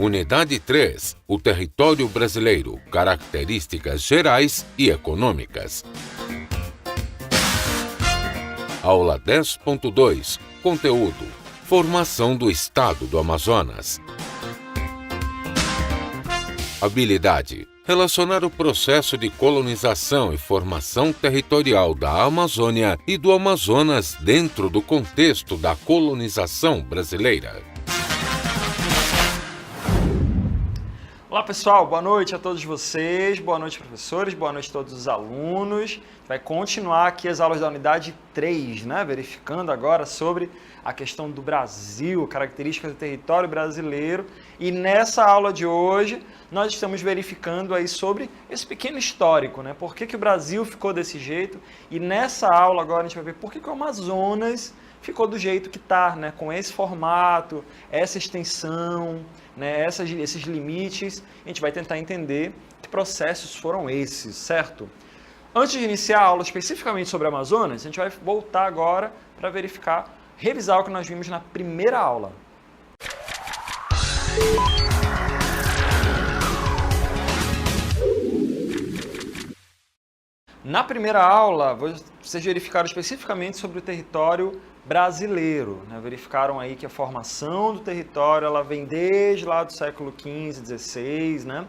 Unidade 3. O território brasileiro. Características gerais e econômicas. Aula 10.2. Conteúdo. Formação do Estado do Amazonas. Habilidade. Relacionar o processo de colonização e formação territorial da Amazônia e do Amazonas dentro do contexto da colonização brasileira. Olá pessoal, boa noite a todos vocês, boa noite professores, boa noite a todos os alunos. Vai continuar aqui as aulas da unidade 3, né? Verificando agora sobre a questão do Brasil, características do território brasileiro. E nessa aula de hoje nós estamos verificando aí sobre esse pequeno histórico, né? Por que o Brasil ficou desse jeito? E nessa aula agora a gente vai ver por que o Amazonas ficou do jeito que está, né? Com esse formato, essa extensão, né? Esses limites. A gente vai tentar entender que processos foram esses, certo? Antes de iniciar a aula especificamente sobre o Amazonas, a gente vai voltar agora para verificar, revisar o que nós vimos na primeira aula. Na primeira aula, vocês verificaram especificamente sobre o território brasileiro, né? Verificaram aí que a formação do território ela vem desde lá do século XV, XVI, né?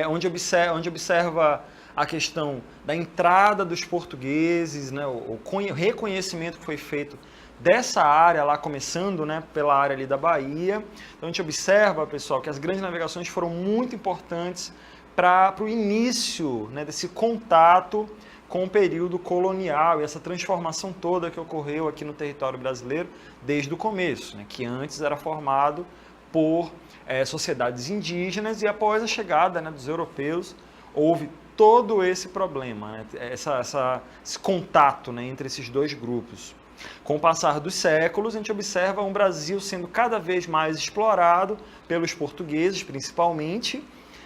Onde observa a questão da entrada dos portugueses, né? O reconhecimento que foi feito dessa área lá, começando, né, pela área ali da Bahia. Então a gente observa, pessoal, que as grandes navegações foram muito importantes para o início, né, desse contato com o período colonial e essa transformação toda que ocorreu aqui no território brasileiro desde o começo, né, que antes era formado por sociedades indígenas e após a chegada, né, dos europeus houve todo esse problema, né, esse contato, né, entre esses dois grupos. Com o passar dos séculos, a gente observa um Brasil sendo cada vez mais explorado pelos portugueses, principalmente,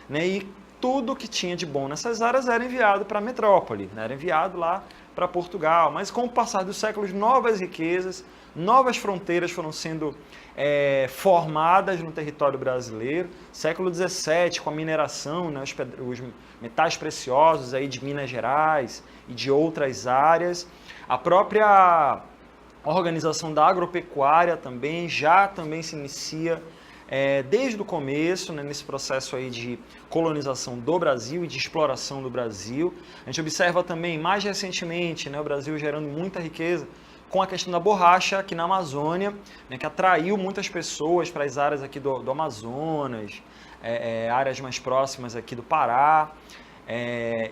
né, e tudo que tinha de bom nessas áreas era enviado para a metrópole, né, era enviado lá para Portugal. Mas com o passar dos séculos, novas riquezas, novas fronteiras foram sendo formadas no território brasileiro. Século XVII, com a mineração, né, os metais preciosos aí de Minas Gerais e de outras áreas. A própria organização da agropecuária também se inicia desde o começo, né, nesse processo aí de colonização do Brasil e de exploração do Brasil. A gente observa também, mais recentemente, né, o Brasil gerando muita riqueza com a questão da borracha aqui na Amazônia, né, que atraiu muitas pessoas para as áreas aqui do Amazonas, áreas mais próximas aqui do Pará.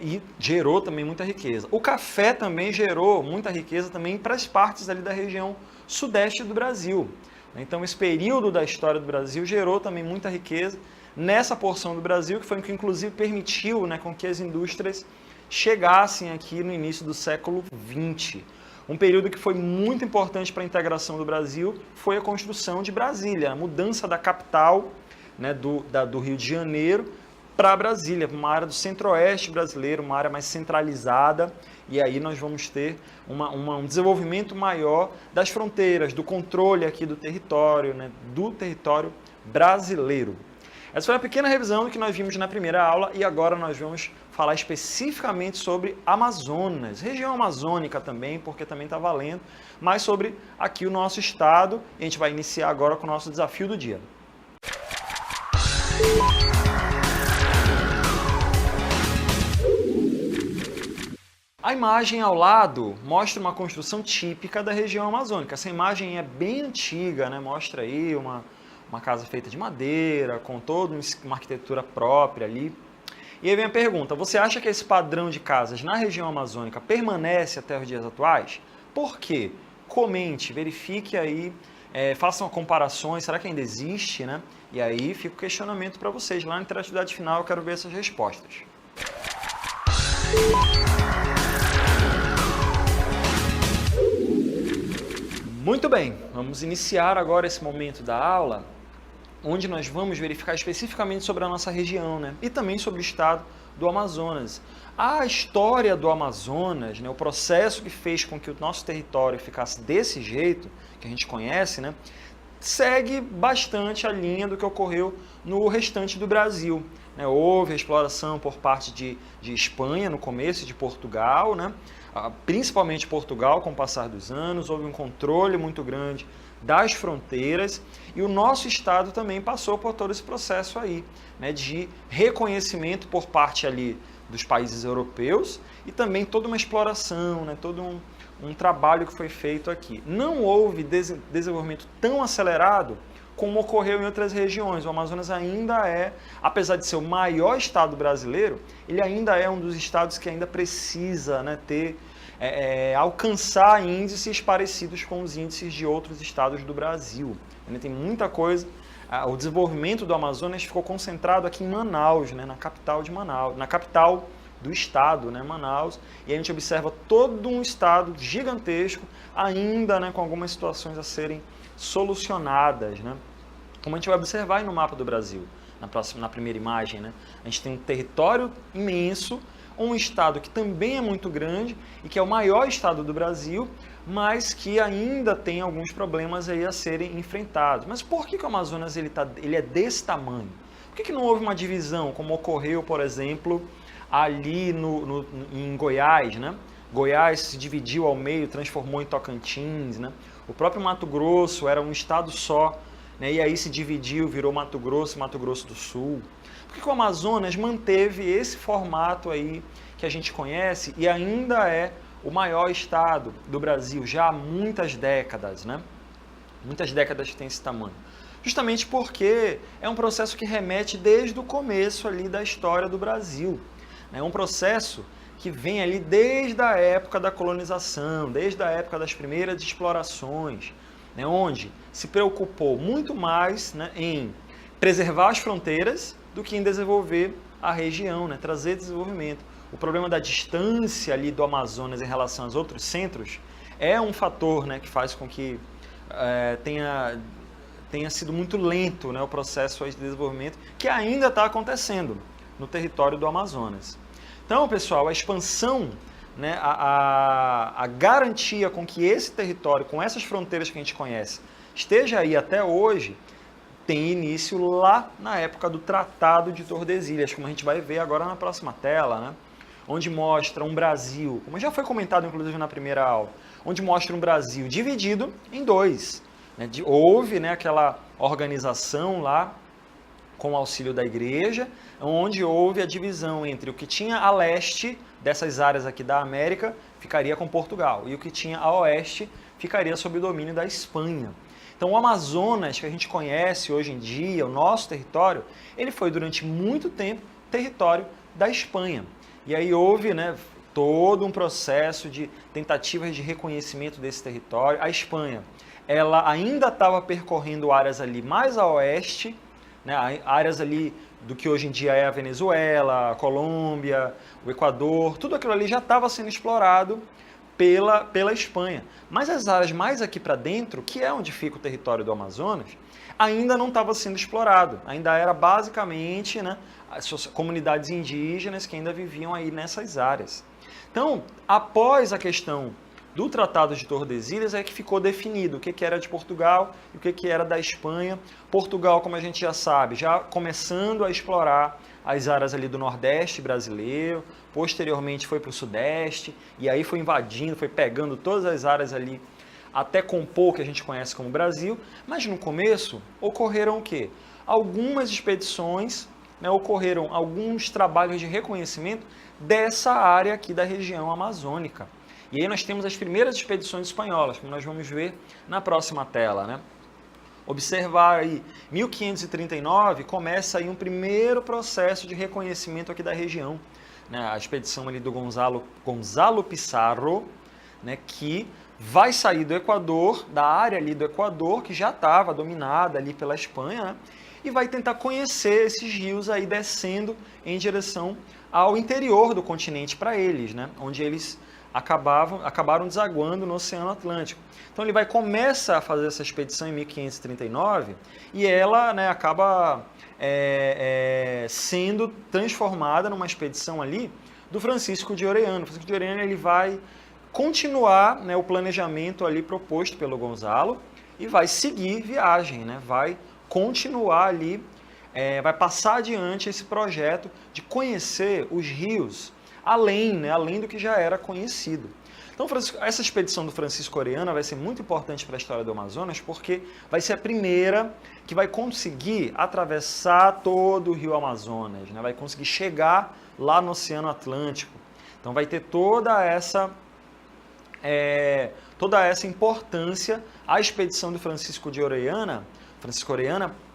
E gerou também muita riqueza. O café também gerou muita riqueza também para as partes ali da região sudeste do Brasil. Então esse período da história do Brasil gerou também muita riqueza nessa porção do Brasil, que foi o que inclusive permitiu, né, com que as indústrias chegassem aqui no início do século XX. Um período que foi muito importante para a integração do Brasil foi a construção de Brasília, a mudança da capital, né, do Rio de Janeiro para Brasília, uma área do centro-oeste brasileiro, uma área mais centralizada, e aí nós vamos ter um desenvolvimento maior das fronteiras, do controle aqui do território, né, do território brasileiro. Essa foi uma pequena revisão do que nós vimos na primeira aula e agora nós vamos falar especificamente sobre Amazonas, região amazônica também, porque também está valendo, mas sobre aqui o nosso estado, e a gente vai iniciar agora com o nosso desafio do dia. A imagem ao lado mostra uma construção típica da região amazônica. Essa imagem é bem antiga, né? Mostra aí uma casa feita de madeira, com toda uma arquitetura própria ali. E aí vem a pergunta, você acha que esse padrão de casas na região amazônica permanece até os dias atuais? Por quê? Comente, verifique aí, façam comparações, será que ainda existe, né? E aí fica o questionamento para vocês. Lá na interatividade final eu quero ver essas respostas. Muito bem, vamos iniciar agora esse momento da aula, onde nós vamos verificar especificamente sobre a nossa região, né? E também sobre o estado do Amazonas. A história do Amazonas, né, o processo que fez com que o nosso território ficasse desse jeito, que a gente conhece, né, segue bastante a linha do que ocorreu no restante do Brasil. Houve a exploração por parte de Espanha no começo, de Portugal, né? Principalmente Portugal, com o passar dos anos, houve um controle muito grande das fronteiras, e o nosso estado também passou por todo esse processo aí, né, de reconhecimento por parte ali dos países europeus, e também toda uma exploração, né, todo um trabalho que foi feito aqui. Não houve desenvolvimento tão acelerado como ocorreu em outras regiões. O Amazonas ainda é, apesar de ser o maior estado brasileiro, ele ainda é um dos estados que ainda precisa, né, alcançar índices parecidos com os índices de outros estados do Brasil. Ainda tem muita coisa. O desenvolvimento do Amazonas ficou concentrado aqui em Manaus, né, na capital de Manaus, na capital do estado, né, Manaus, e a gente observa todo um estado gigantesco, ainda, né, com algumas situações a serem solucionadas, né? Como a gente vai observar aí no mapa do Brasil, na primeira imagem, né? A gente tem um território imenso, um estado que também é muito grande e que é o maior estado do Brasil, mas que ainda tem alguns problemas aí a serem enfrentados. Mas por que o Amazonas ele é desse tamanho? Por que não houve uma divisão, como ocorreu, por exemplo, ali em Goiás, né? Goiás se dividiu ao meio, transformou em Tocantins, né? O próprio Mato Grosso era um estado só, né? E aí se dividiu, virou Mato Grosso do Sul. Por que o Amazonas manteve esse formato aí que a gente conhece e ainda é o maior estado do Brasil já há muitas décadas, né? Muitas décadas que tem esse tamanho. Justamente porque é um processo que remete desde o começo ali da história do Brasil. É um processo que vem ali desde a época da colonização, desde a época das primeiras explorações, né, onde se preocupou muito mais, né, em preservar as fronteiras do que em desenvolver a região, né, trazer desenvolvimento. O problema da distância ali do Amazonas em relação aos outros centros é um fator, né, que faz com que tenha sido muito lento, né, o processo de desenvolvimento que ainda está acontecendo no território do Amazonas. Então, pessoal, a expansão, né, a garantia com que esse território, com essas fronteiras que a gente conhece, esteja aí até hoje, tem início lá na época do Tratado de Tordesilhas, como a gente vai ver agora na próxima tela, né, onde mostra um Brasil, como já foi comentado inclusive na primeira aula, onde mostra um Brasil dividido em dois. Né, houve, né, aquela organização lá, com o auxílio da igreja, onde houve a divisão entre o que tinha a leste dessas áreas aqui da América, ficaria com Portugal, e o que tinha a oeste ficaria sob o domínio da Espanha. Então o Amazonas, que a gente conhece hoje em dia, o nosso território, ele foi durante muito tempo território da Espanha. E aí houve, né, todo um processo de tentativas de reconhecimento desse território. A Espanha, ela ainda estava percorrendo áreas ali mais a oeste, né, áreas ali do que hoje em dia é a Venezuela, a Colômbia, o Equador, tudo aquilo ali já estava sendo explorado pela Espanha. Mas as áreas mais aqui para dentro, que é onde fica o território do Amazonas, ainda não estava sendo explorado. Ainda era basicamente, né, as comunidades indígenas que ainda viviam aí nessas áreas. Então, após a questão do Tratado de Tordesilhas é que ficou definido o que era de Portugal e o que era da Espanha. Portugal, como a gente já sabe, já começando a explorar as áreas ali do Nordeste brasileiro, posteriormente foi para o Sudeste, e aí foi invadindo, foi pegando todas as áreas ali, até compor o que a gente conhece como Brasil, mas no começo ocorreram o quê? Algumas expedições, né, ocorreram alguns trabalhos de reconhecimento dessa área aqui da região amazônica. E aí nós temos as primeiras expedições espanholas, como nós vamos ver na próxima tela, né? Observar aí, 1539 começa aí um primeiro processo de reconhecimento aqui da região, né? A expedição ali do Gonzalo Pizarro, né, que vai sair do Equador, da área ali do Equador, que já estava dominada ali pela Espanha, né? E vai tentar conhecer esses rios aí descendo em direção ao interior do continente para eles, né? Onde eles acabaram desaguando no Oceano Atlântico. Então ele começa a fazer essa expedição em 1539 e ela, né, acaba sendo transformada numa expedição ali do Francisco de Orellana. O Francisco de Orellana ele vai continuar, né, o planejamento ali proposto pelo Gonzalo e vai seguir viagem, né? Vai continuar ali, vai passar adiante esse projeto de conhecer os rios além, né? Além do que já era conhecido. Então, essa expedição do Francisco Orellana vai ser muito importante para a história do Amazonas, porque vai ser a primeira que vai conseguir atravessar todo o rio Amazonas, né? Vai conseguir chegar lá no Oceano Atlântico. Então, vai ter toda essa importância a expedição do Francisco Orellana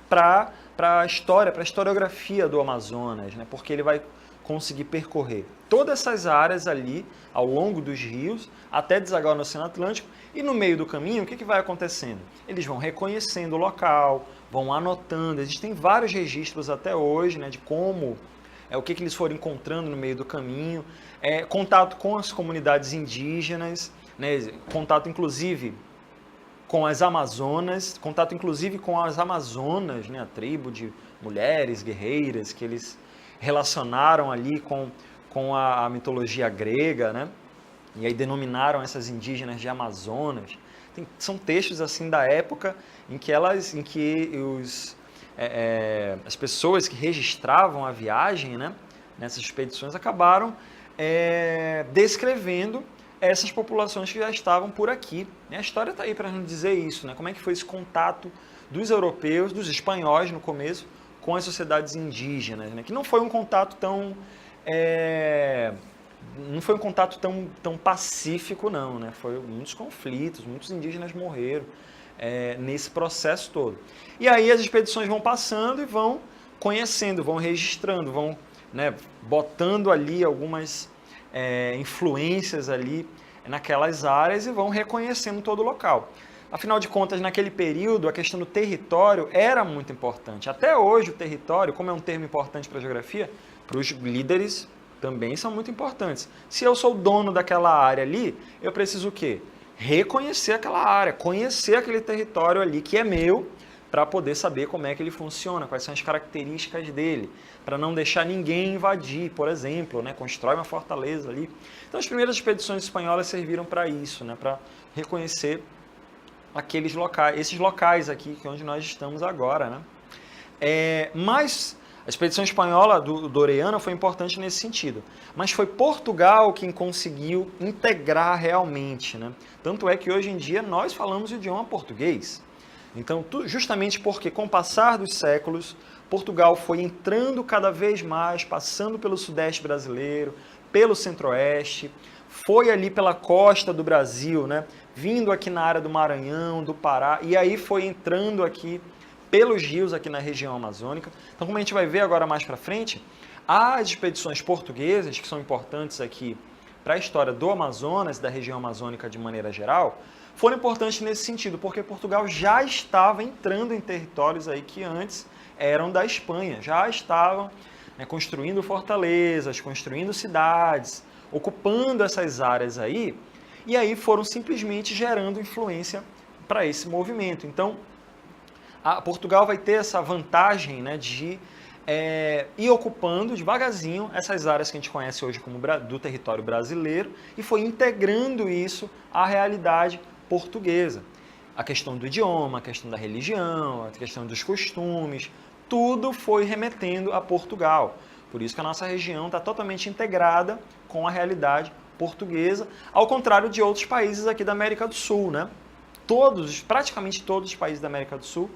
para a história, para a historiografia do Amazonas, né? Porque ele vai conseguir percorrer todas essas áreas ali ao longo dos rios até desaguar no Oceano Atlântico, e no meio do caminho o que vai acontecendo? Eles vão reconhecendo o local, vão anotando, existem vários registros até hoje, né, de como o que eles foram encontrando no meio do caminho, contato com as comunidades indígenas, né, contato inclusive com as Amazonas, né, a tribo de mulheres guerreiras que eles relacionaram ali com a mitologia grega, né? E aí denominaram essas indígenas de Amazonas. São textos assim da época em que as pessoas que registravam a viagem, né, nessas expedições acabaram descrevendo essas populações que já estavam por aqui. E a história está aí para nos dizer isso, né? Como é que foi esse contato dos europeus, dos espanhóis no começo, com as sociedades indígenas, né? Que não foi um contato tão tão pacífico, não, né? Foi muitos conflitos, muitos indígenas morreram nesse processo todo. E aí as expedições vão passando e vão conhecendo, vão registrando, vão, né, botando ali algumas influências ali naquelas áreas e vão reconhecendo todo o local. Afinal de contas, naquele período, a questão do território era muito importante. Até hoje, o território, como é um termo importante para a geografia, para os líderes também são muito importantes. Se eu sou dono daquela área ali, eu preciso o quê? Reconhecer aquela área, conhecer aquele território ali que é meu, para poder saber como é que ele funciona, quais são as características dele, para não deixar ninguém invadir, por exemplo, né? Constrói uma fortaleza ali. Então, as primeiras expedições espanholas serviram para isso, né? Para reconhecer aqueles locais, esses locais aqui, que é onde nós estamos agora, né? Mas a expedição espanhola do Orellana foi importante nesse sentido. Mas foi Portugal quem conseguiu integrar realmente, né? Tanto é que hoje em dia nós falamos o idioma português. Então, justamente porque com o passar dos séculos, Portugal foi entrando cada vez mais, passando pelo sudeste brasileiro, pelo centro-oeste, foi ali pela costa do Brasil, né? Vindo aqui na área do Maranhão, do Pará, e aí foi entrando aqui pelos rios aqui na região amazônica. Então, como a gente vai ver agora mais para frente, as expedições portuguesas, que são importantes aqui para a história do Amazonas, da região amazônica de maneira geral, foram importantes nesse sentido, porque Portugal já estava entrando em territórios aí que antes eram da Espanha, já estavam, né, construindo fortalezas, construindo cidades, ocupando essas áreas aí, e aí foram simplesmente gerando influência para esse movimento. Então, Portugal vai ter essa vantagem, né, de ir ocupando devagarzinho essas áreas que a gente conhece hoje como do território brasileiro e foi integrando isso à realidade portuguesa. A questão do idioma, a questão da religião, a questão dos costumes, tudo foi remetendo a Portugal. Por isso que a nossa região está totalmente integrada com a realidade portuguesa, ao contrário de outros países aqui da América do Sul, né? Praticamente todos os países da América do Sul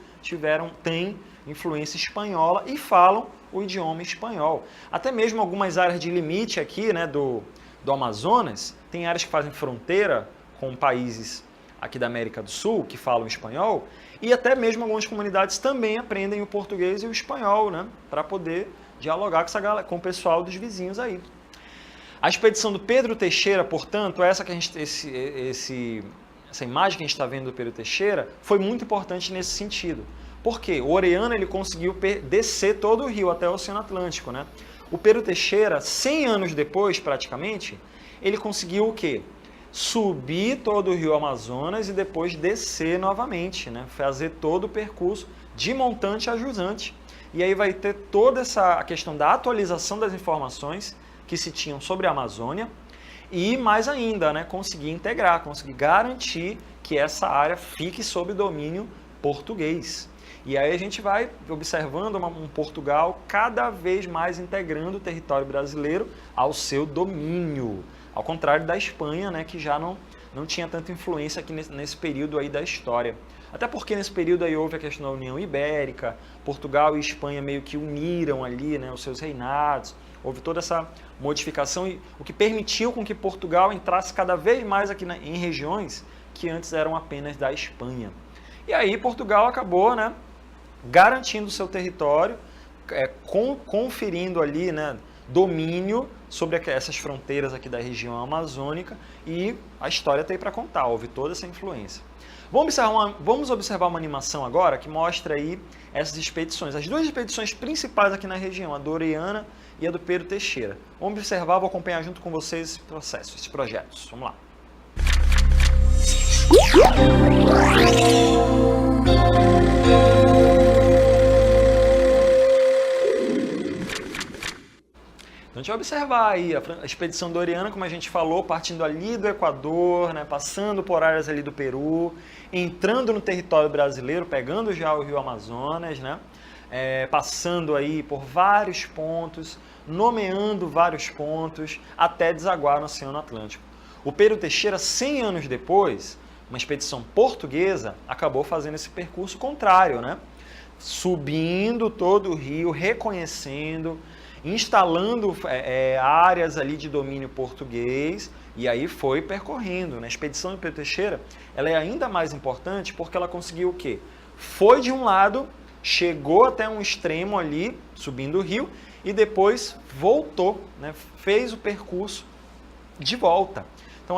têm influência espanhola e falam o idioma espanhol. Até mesmo algumas áreas de limite aqui, né, do Amazonas, tem áreas que fazem fronteira com países aqui da América do Sul que falam espanhol, e até mesmo algumas comunidades também aprendem o português e o espanhol, né, para poder dialogar com o pessoal dos vizinhos aí. A expedição do Pedro Teixeira, portanto, essa imagem que a gente está vendo do Pedro Teixeira foi muito importante nesse sentido. Por quê? O Orellana ele conseguiu descer todo o rio até o Oceano Atlântico, né? O Pedro Teixeira, 100 anos depois, praticamente, ele conseguiu o quê? Subir todo o rio Amazonas e depois descer novamente, né? Fazer todo o percurso de montante a jusante. E aí vai ter toda a questão da atualização das informações que se tinham sobre a Amazônia e mais ainda, né, conseguir integrar, conseguir garantir que essa área fique sob domínio português. E aí a gente vai observando um Portugal cada vez mais integrando o território brasileiro ao seu domínio, ao contrário da Espanha, né, que já não tinha tanta influência aqui nesse período aí da história. Até porque nesse período aí houve a questão da União Ibérica, Portugal e Espanha meio que uniram ali, né, os seus reinados, houve toda essa modificação, e o que permitiu com que Portugal entrasse cada vez mais aqui em regiões que antes eram apenas da Espanha. E aí Portugal acabou, né, garantindo o seu território, conferindo ali, né, domínio sobre essas fronteiras aqui da região amazônica, e a história tem para contar, houve toda essa influência. Vamos observar uma animação agora que mostra aí essas expedições, as duas expedições principais aqui na região, a do Orellana e a do Pedro Teixeira. Vamos observar, vou acompanhar junto com vocês esse processo, esses projetos. Vamos lá. Então a gente vai observar aí a expedição do Orellana, como a gente falou, partindo ali do Equador, né, passando por áreas ali do Peru, entrando no território brasileiro, pegando já o Rio Amazonas, né, passando aí por vários pontos, nomeando vários pontos, até desaguar no Oceano Atlântico. O Pedro Teixeira, 100 anos depois, uma expedição portuguesa, acabou fazendo esse percurso contrário, né, subindo todo o rio, reconhecendo, instalando áreas ali de domínio português, e aí foi percorrendo. A expedição do Pedro Teixeira, ela é ainda mais importante porque ela conseguiu o quê? Foi de um lado, chegou até um extremo ali, subindo o rio, e depois voltou, né, fez o percurso de volta. Então,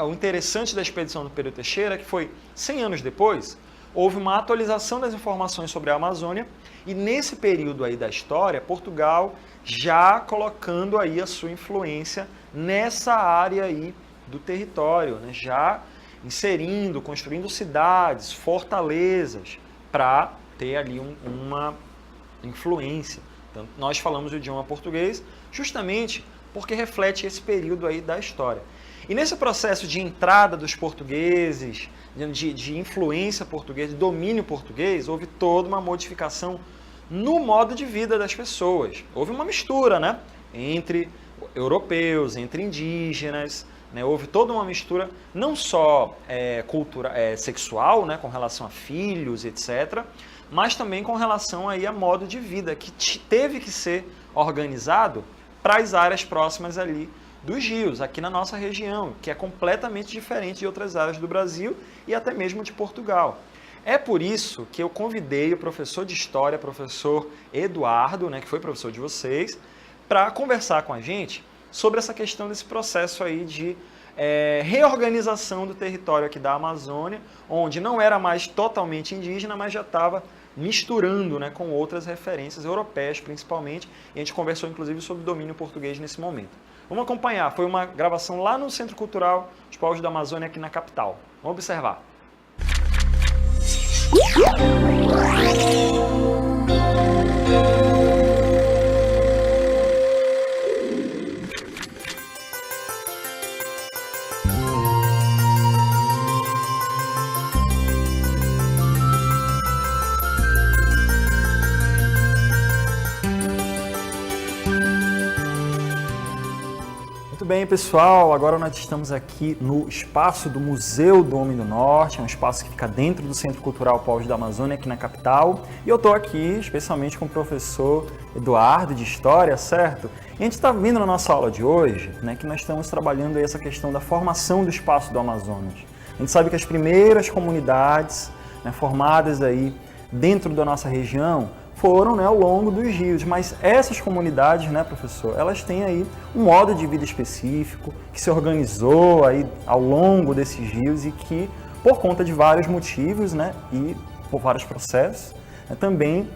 o interessante da expedição do Pedro Teixeira é que foi 100 anos depois, houve uma atualização das informações sobre a Amazônia, e nesse período aí da história, Portugal já colocando aí a sua influência nessa área aí do território, né? Já inserindo, construindo cidades, fortalezas, para ter ali uma influência. Então, nós falamos o idioma português justamente porque reflete esse período aí da história. E nesse processo de entrada dos portugueses, de influência portuguesa, de domínio português, houve toda uma modificação no modo de vida das pessoas. Houve uma mistura, né, entre europeus, entre indígenas, né, houve toda uma mistura, não só sexual, né, com relação a filhos, etc., mas também com relação aí a modo de vida, que teve que ser organizado para as áreas próximas ali dos rios, aqui na nossa região, que é completamente diferente de outras áreas do Brasil e até mesmo de Portugal. É por isso que eu convidei o professor de História, professor Eduardo, né, que foi professor de vocês, para conversar com a gente sobre essa questão desse processo aí de reorganização do território aqui da Amazônia, onde não era mais totalmente indígena, mas já estava misturando, né, com outras referências europeias principalmente, e a gente conversou inclusive sobre o domínio português nesse momento. Vamos acompanhar, foi uma gravação lá no Centro Cultural dos Povos da Amazônia aqui na capital. Vamos observar. Muito bem, pessoal, agora nós estamos aqui no espaço do Museu do Homem do Norte, é um espaço que fica dentro do Centro Cultural Povos da Amazônia, aqui na capital, e eu estou aqui especialmente com o professor Eduardo, de História, certo? E a gente está vendo na nossa aula de hoje, né, que nós estamos trabalhando aí essa questão da formação do espaço do Amazonas. A gente sabe que as primeiras comunidades, né, formadas aí dentro da nossa região foram, né, ao longo dos rios, mas essas comunidades, né, professor, elas têm aí um modo de vida específico, que se organizou aí ao longo desses rios e que, por conta de vários motivos, né, e por vários processos, né, também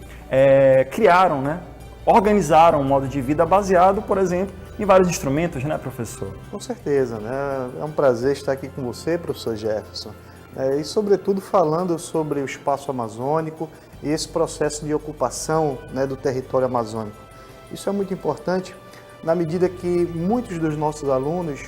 criaram, né, organizaram um modo de vida baseado, por exemplo, em vários instrumentos, né, professor? Com certeza, né? É um prazer estar aqui com você, professor Jefferson, e sobretudo falando sobre o espaço amazônico e esse processo de ocupação, né, do território amazônico. Isso é muito importante na medida que muitos dos nossos alunos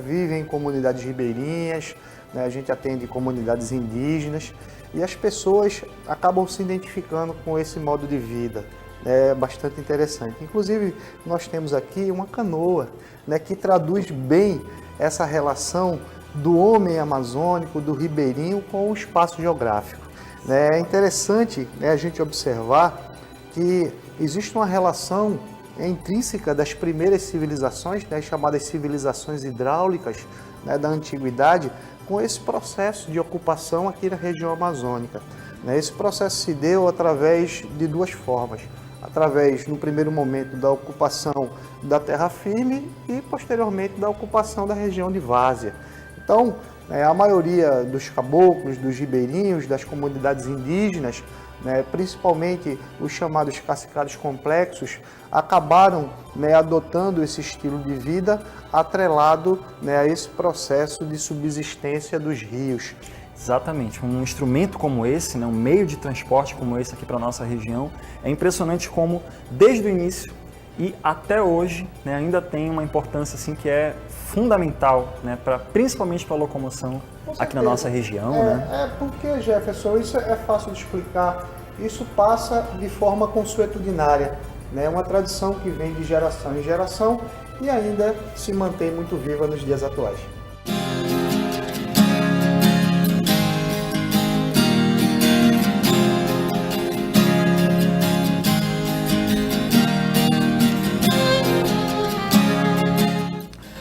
vivem em comunidades ribeirinhas, né? A gente atende comunidades indígenas e as pessoas acabam se identificando com esse modo de vida. É bastante interessante. Inclusive, nós temos aqui uma canoa, né, que traduz bem essa relação do homem amazônico, do ribeirinho, com o espaço geográfico. É interessante, né, a gente observar que existe uma relação intrínseca das primeiras civilizações, né, chamadas civilizações hidráulicas, né, da antiguidade, com esse processo de ocupação aqui na região amazônica. Esse processo se deu através de duas formas. Através, no primeiro momento, da ocupação da terra firme e, posteriormente, da ocupação da região de várzea. Então, a maioria dos caboclos, dos ribeirinhos, das comunidades indígenas, né, principalmente os chamados cacicados complexos, acabaram, né, adotando esse estilo de vida atrelado, né, a esse processo de subsistência dos rios. Exatamente, um instrumento como esse, né, um meio de transporte como esse aqui para a nossa região, é impressionante como desde o início e até hoje, né, ainda tem uma importância assim, que é fundamental, né, principalmente para a locomoção aqui na nossa região. Né? Porque, Jefferson, isso é fácil de explicar, isso passa de forma consuetudinária, né, uma tradição que vem de geração em geração e ainda se mantém muito viva nos dias atuais.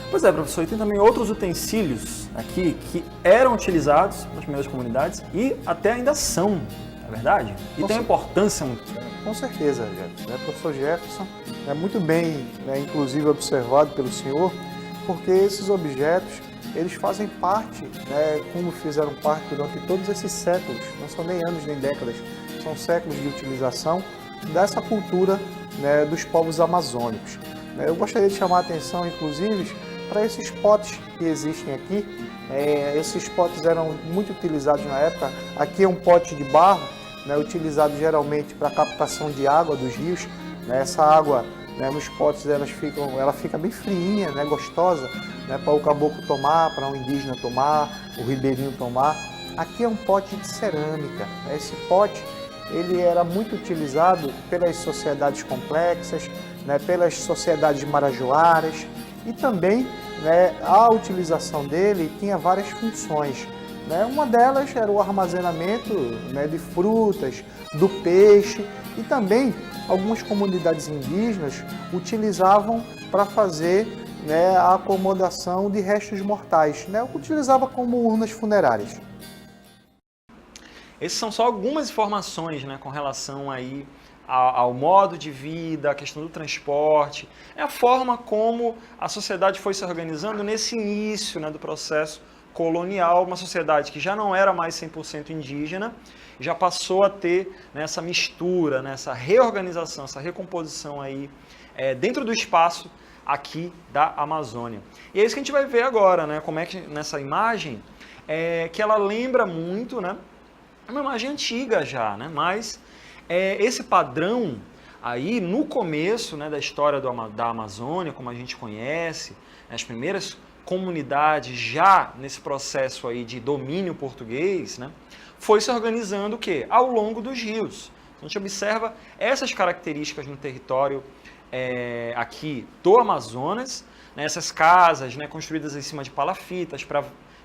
Pois é, professor, e tem também outros utensílios aqui que eram utilizados nas primeiras comunidades e até ainda são, é verdade? E tem uma importância muito grande. Com certeza, Jefferson. Professor Jefferson, é muito bem, né, inclusive observado pelo senhor, porque esses objetos, eles fazem parte, né, como fizeram parte durante todos esses séculos, não são nem anos nem décadas, são séculos de utilização dessa cultura, né, dos povos amazônicos. Eu gostaria de chamar a atenção, inclusive, para esses potes que existem aqui. Esses potes eram muito utilizados na época. Aqui é um pote de barro, né, utilizado geralmente para a captação de água dos rios. Essa água, né, nos potes ela fica bem friinha, né, gostosa, né, para o caboclo tomar, para o indígena tomar, o ribeirinho tomar. Aqui é um pote de cerâmica. Esse pote ele era muito utilizado pelas sociedades complexas, né, pelas sociedades marajoaras e também, né, a utilização dele tinha várias funções. Né? Uma delas era o armazenamento, né, de frutas, do peixe e também algumas comunidades indígenas utilizavam para fazer, né, a acomodação de restos mortais, né? Utilizava como urnas funerárias. Essas são só algumas informações, né, com relação aí ao modo de vida, a questão do transporte, é a forma como a sociedade foi se organizando nesse início, né, do processo colonial, uma sociedade que já não era mais 100% indígena, já passou a ter, né, essa mistura, né, essa reorganização, essa recomposição aí dentro do espaço aqui da Amazônia. E é isso que a gente vai ver agora, né, como é que nessa imagem, que ela lembra muito, né, é uma imagem antiga já, né, mas esse padrão aí no começo, né, da história da Amazônia, como a gente conhece, as primeiras comunidades já nesse processo aí de domínio português, né, foi se organizando o quê? Ao longo dos rios. A gente observa essas características no território aqui do Amazonas, né, essas casas, né, construídas em cima de palafitas para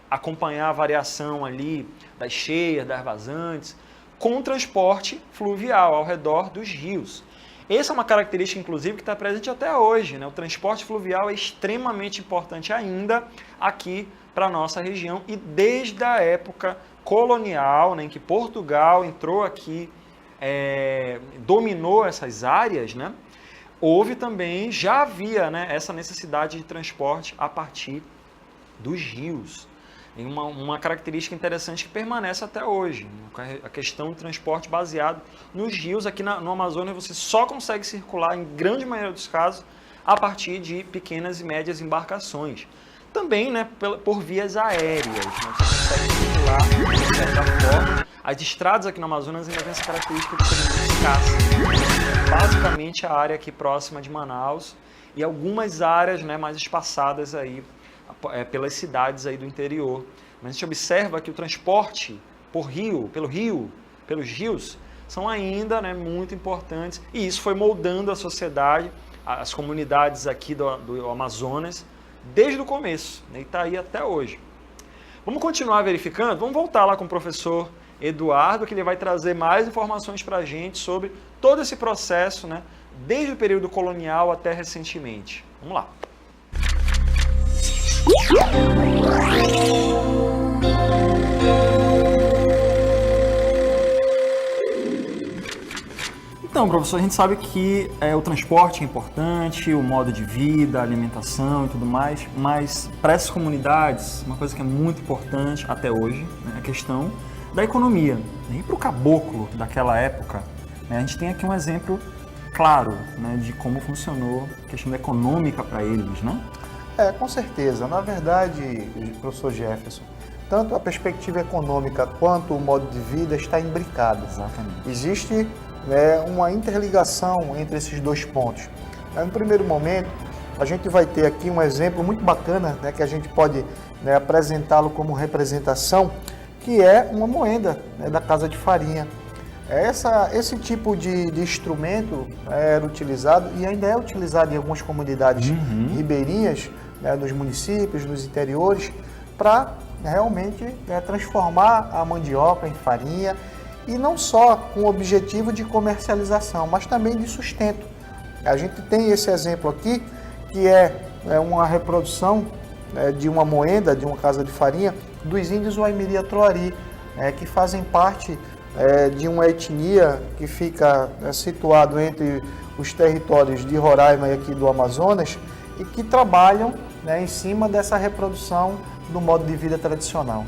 acompanhar a variação ali das cheias, das vazantes, com transporte fluvial ao redor dos rios. Essa é uma característica, inclusive, que está presente até hoje, né? O transporte fluvial é extremamente importante ainda aqui para a nossa região e desde a época colonial, né, em que Portugal entrou aqui, dominou essas áreas, né? Houve também, já havia, né, essa necessidade de transporte a partir dos rios. E uma característica interessante que permanece até hoje, a questão do transporte baseado nos rios. Aqui no Amazonas você só consegue circular, em grande maioria dos casos, a partir de pequenas e médias embarcações. Também, né, por vias aéreas, né, você consegue circular de certa forma. As estradas aqui no Amazonas ainda têm essa característica de serem muito escassas. Basicamente a área aqui próxima de Manaus e algumas áreas, né, mais espaçadas aí pelas cidades aí do interior mas a gente observa que o transporte pelos rios, são ainda, né, muito importantes, e isso foi moldando a sociedade, as comunidades aqui do Amazonas, desde o começo, né, e está aí até hoje. Vamos continuar verificando? Vamos voltar lá com o professor Eduardo, que ele vai trazer mais informações para a gente sobre todo esse processo, né, desde o período colonial até recentemente. Vamos lá. Então, professor, a gente sabe que o transporte é importante, o modo de vida, a alimentação e tudo mais, mas para essas comunidades, uma coisa que é muito importante até hoje, né, é a questão da economia. E para o caboclo daquela época, né, a gente tem aqui um exemplo claro, né, de como funcionou a questão econômica para eles, né? Com certeza. Na verdade, professor Jefferson, tanto a perspectiva econômica quanto o modo de vida está imbricado. Exatamente. Existe uma interligação entre esses dois pontos. No primeiro momento, a gente vai ter aqui um exemplo muito bacana, né, que a gente pode, né, apresentá-lo como representação, que é uma moenda, né, da casa de farinha. Esse tipo de instrumento era utilizado e ainda é utilizado em algumas comunidades ribeirinhas, né, nos municípios, nos interiores, para realmente transformar a mandioca em farinha, e não só com o objetivo de comercialização, mas também de sustento. A gente tem esse exemplo aqui, que é uma reprodução de uma moenda, de uma casa de farinha, dos índios Waimiri-Troari, que fazem parte de uma etnia que fica situado entre os territórios de Roraima e aqui do Amazonas, e que trabalham, né, em cima dessa reprodução do modo de vida tradicional.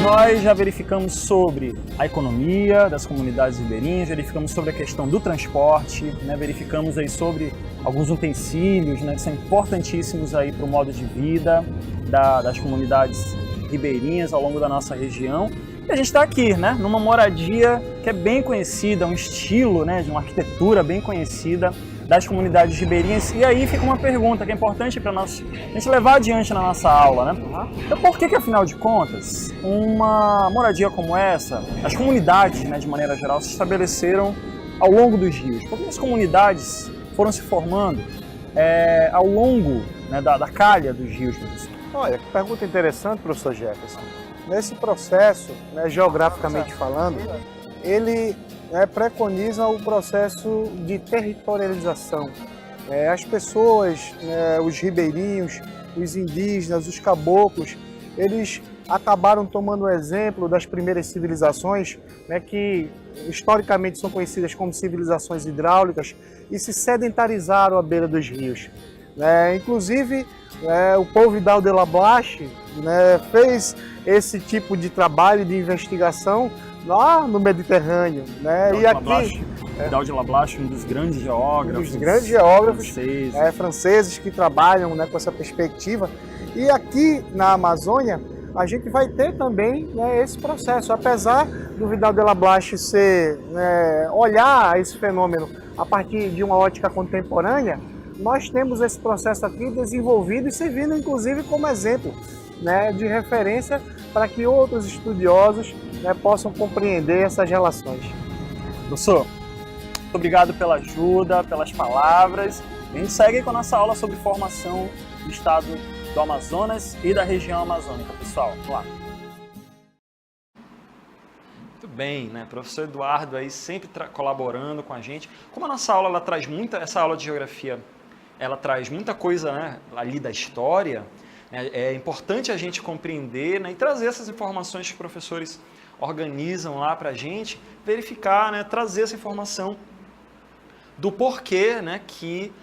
Nós já verificamos sobre a economia das comunidades ribeirinhas, verificamos sobre a questão do transporte, né, verificamos aí sobre alguns utensílios, né, que são importantíssimos aí para o modo de vida das comunidades ribeirinhas ao longo da nossa região. E a gente está aqui, né, numa moradia que é bem conhecida, um estilo, né, de uma arquitetura bem conhecida das comunidades ribeirinhas. E aí fica uma pergunta que é importante para a gente levar adiante na nossa aula, né? Então, por que afinal de contas, uma moradia como essa, as comunidades, né, de maneira geral, se estabeleceram ao longo dos rios? Por que as comunidades foram se formando ao longo, né, da calha dos rios, professor? Olha, que pergunta interessante, professor Jefferson. Nesse processo, né, geograficamente falando, ele preconiza o processo de territorialização. As pessoas, os ribeirinhos, os indígenas, os caboclos, eles acabaram tomando o exemplo das primeiras civilizações, né, que historicamente são conhecidas como civilizações hidráulicas, e se sedentarizaram à beira dos rios. Inclusive, o povo Vidal de Lablache, né, fez esse tipo de trabalho de investigação lá no Mediterrâneo, né? E aqui Vidal de Lablache, um dos grandes geógrafos, franceses que trabalham, né, com essa perspectiva. E aqui na Amazônia a gente vai ter também, né, esse processo, apesar do Vidal de Lablache olhar esse fenômeno a partir de uma ótica contemporânea, nós temos esse processo aqui desenvolvido e servindo inclusive como exemplo, né, de referência para que outros estudiosos, né, possam compreender essas relações. Professor, muito obrigado pela ajuda, pelas palavras. A gente segue com a nossa aula sobre formação do estado do Amazonas e da região amazônica, pessoal. Vamos lá. Muito bem, né? Professor Eduardo aí sempre colaborando com a gente. Como a nossa aula ela traz essa aula de geografia, ela traz muita coisa, né, ali da história. É importante a gente compreender, né, e trazer essas informações que os professores organizam lá para a gente, verificar, né, trazer essa informação do porquê, né, que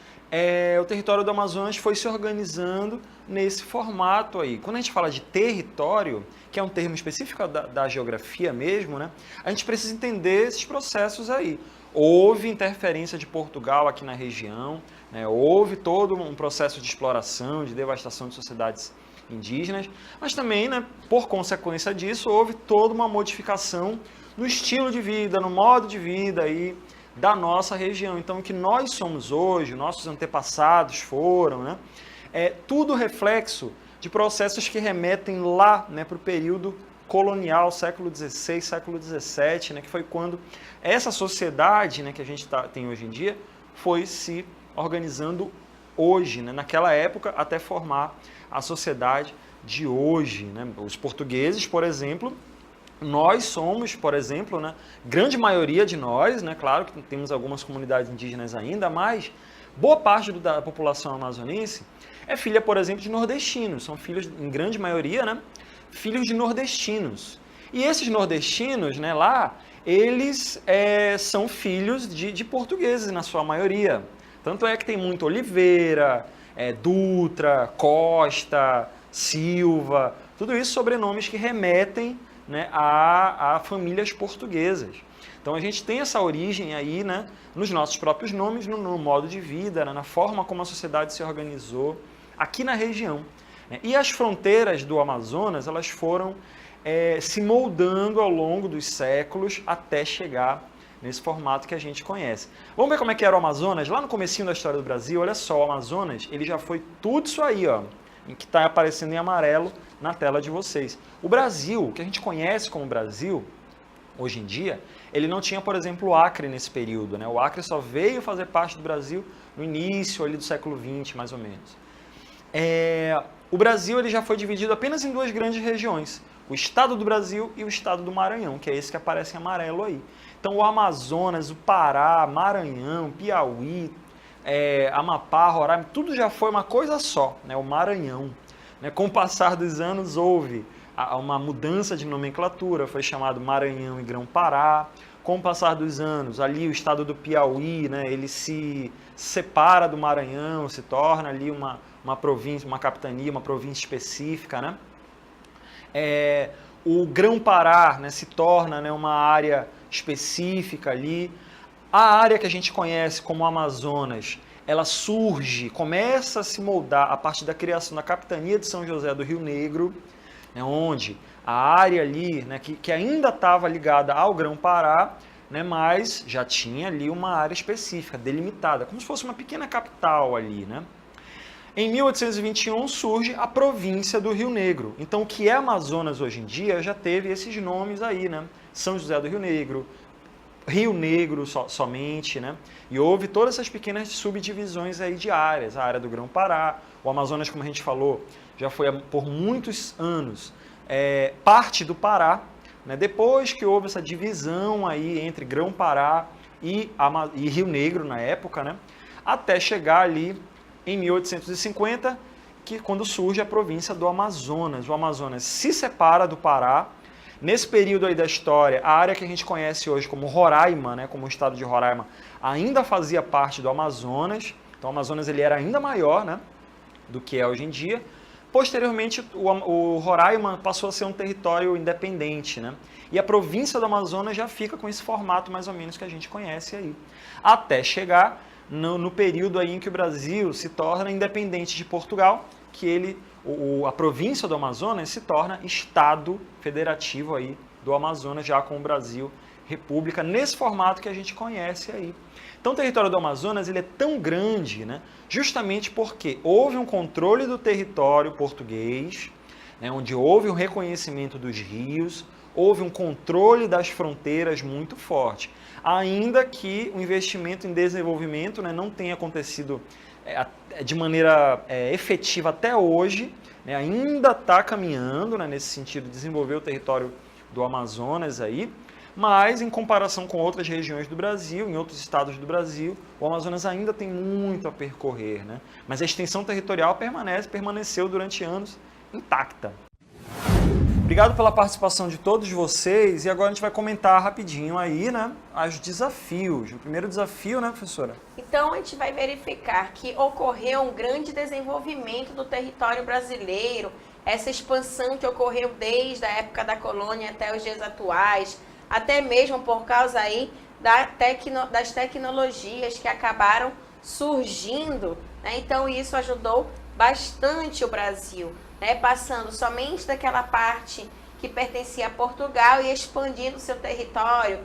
o território do Amazonas foi se organizando nesse formato aí. Quando a gente fala de território, que é um termo específico da geografia mesmo, né, a gente precisa entender esses processos aí. Houve interferência de Portugal aqui na região, né, houve todo um processo de exploração, de devastação de sociedades indígenas, mas também, né, por consequência disso, houve toda uma modificação no estilo de vida, no modo de vida aí da nossa região. Então, o que nós somos hoje, nossos antepassados foram, né, é tudo reflexo de processos que remetem lá, né, para o período colonial, século XVI, século XVII, né, que foi quando essa sociedade, né, que a gente tem hoje em dia foi se organizando hoje, né, naquela época, até formar a sociedade de hoje, né? Os portugueses, por exemplo, nós somos, por exemplo, né, grande maioria de nós, né, claro que temos algumas comunidades indígenas ainda, mas boa parte da população amazonense é filha, por exemplo, de nordestinos, são filhos, em grande maioria, né, filhos de nordestinos. E esses nordestinos, né, lá, eles são filhos de portugueses, na sua maioria. Tanto é que tem muito Oliveira, Dutra, Costa, Silva, tudo isso sobrenomes que remetem, né, a famílias portuguesas. Então a gente tem essa origem aí, né, nos nossos próprios nomes, no modo de vida, né, na forma como a sociedade se organizou aqui na região. E as fronteiras do Amazonas, elas foram se moldando ao longo dos séculos até chegar nesse formato que a gente conhece. Vamos ver como é que era o Amazonas? Lá no comecinho da história do Brasil, olha só, o Amazonas, ele já foi tudo isso aí, ó, que está aparecendo em amarelo na tela de vocês. O Brasil, o que a gente conhece como Brasil, hoje em dia, ele não tinha, por exemplo, o Acre nesse período, né? O Acre só veio fazer parte do Brasil no início ali do século XX, mais ou menos. O Brasil ele já foi dividido apenas em duas grandes regiões, o estado do Brasil e o estado do Maranhão, que é esse que aparece em amarelo aí. Então o Amazonas, o Pará, Maranhão, Piauí, Amapá, Roraima, tudo já foi uma coisa só, né? O Maranhão. Né? Com o passar dos anos houve uma mudança de nomenclatura, foi chamado Maranhão e Grão-Pará. Com o passar dos anos, ali o estado do Piauí, né, ele se separa do Maranhão, se torna ali uma província, uma capitania, uma província específica, né? O Grão-Pará, né, se torna, né, uma área específica ali. A área que a gente conhece como Amazonas, ela surge, começa a se moldar a partir da criação da capitania de São José do Rio Negro, né, onde a área ali, né, que ainda estava ligada ao Grão-Pará, né, mas já tinha ali uma área específica, delimitada, como se fosse uma pequena capital ali, né? Em 1821 surge a província do Rio Negro. Então, o que é Amazonas hoje em dia já teve esses nomes aí, né? São José do Rio Negro, Rio Negro somente, né? E houve todas essas pequenas subdivisões aí de áreas, a área do Grão-Pará, o Amazonas, como a gente falou, já foi por muitos anos parte do Pará, né? Depois que houve essa divisão aí entre Grão-Pará e Rio Negro na época, né? Até chegar ali em 1850, que quando surge a província do Amazonas. O Amazonas se separa do Pará. Nesse período aí da história, a área que a gente conhece hoje como Roraima, né, como o estado de Roraima, ainda fazia parte do Amazonas. Então o Amazonas ele era ainda maior, né, do que é hoje em dia. Posteriormente, o Roraima passou a ser um território independente, né? E a província do Amazonas já fica com esse formato mais ou menos que a gente conhece aí. Até chegar no período aí em que o Brasil se torna independente de Portugal, que a província do Amazonas se torna Estado federativo aí do Amazonas, já com o Brasil República, nesse formato que a gente conhece aí. Então o território do Amazonas ele é tão grande, né, justamente porque houve um controle do território português, né, onde houve um reconhecimento dos rios, houve um controle das fronteiras muito forte. Ainda que o investimento em desenvolvimento, né, não tenha acontecido de maneira efetiva até hoje, né, ainda está caminhando, né, nesse sentido de desenvolver o território do Amazonas aí, mas em comparação com outras regiões do Brasil, em outros estados do Brasil, o Amazonas ainda tem muito a percorrer, né? Mas a extensão territorial permaneceu durante anos intacta. Obrigado pela participação de todos vocês e agora a gente vai comentar rapidinho aí, né, os desafios. O primeiro desafio, né, professora? Então, a gente vai verificar que ocorreu um grande desenvolvimento do território brasileiro, essa expansão que ocorreu desde a época da colônia até os dias atuais, até mesmo por causa aí das tecnologias que acabaram surgindo, né? Então, isso ajudou bastante o Brasil, né? Passando somente daquela parte que pertencia a Portugal e expandindo seu território,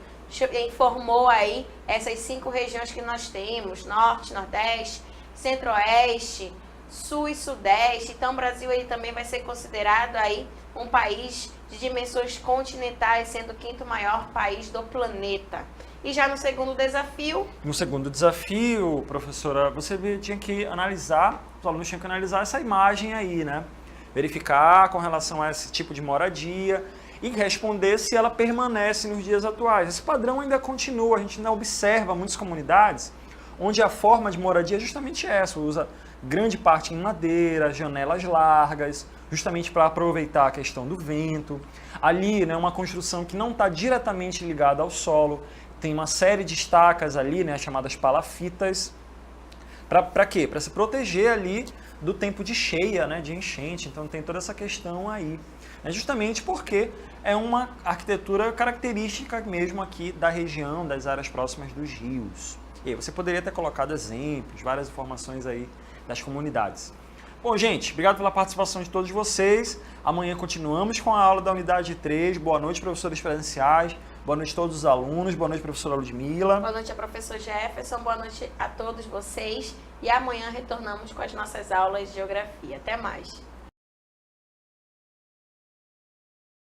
formou aí essas 5 regiões que nós temos, Norte, Nordeste, Centro-Oeste, Sul e Sudeste. Então o Brasil ele também vai ser considerado aí um país de dimensões continentais, sendo o 5º maior país do planeta. E já no segundo desafio... No segundo desafio, professora, você tinha que analisar, os alunos tinham que analisar essa imagem aí, né? Verificar com relação a esse tipo de moradia e responder se ela permanece nos dias atuais. Esse padrão ainda continua, a gente ainda observa muitas comunidades onde a forma de moradia é justamente essa, usa grande parte em madeira, janelas largas, justamente para aproveitar a questão do vento. Ali, né, uma construção que não está diretamente ligada ao solo, tem uma série de estacas ali, né, chamadas palafitas. Para quê? Para se proteger ali do tempo de cheia, né, de enchente. Então tem toda essa questão aí. É justamente porque é uma arquitetura característica mesmo aqui da região, das áreas próximas dos rios. E aí você poderia ter colocado exemplos, várias informações aí das comunidades. Bom, gente, obrigado pela participação de todos vocês. Amanhã continuamos com a aula da unidade 3. Boa noite, professores presenciais. Boa noite a todos os alunos. Boa noite, professora Ludmila. Boa noite, professor Jefferson. Boa noite a todos vocês. E amanhã retornamos com as nossas aulas de geografia. Até mais.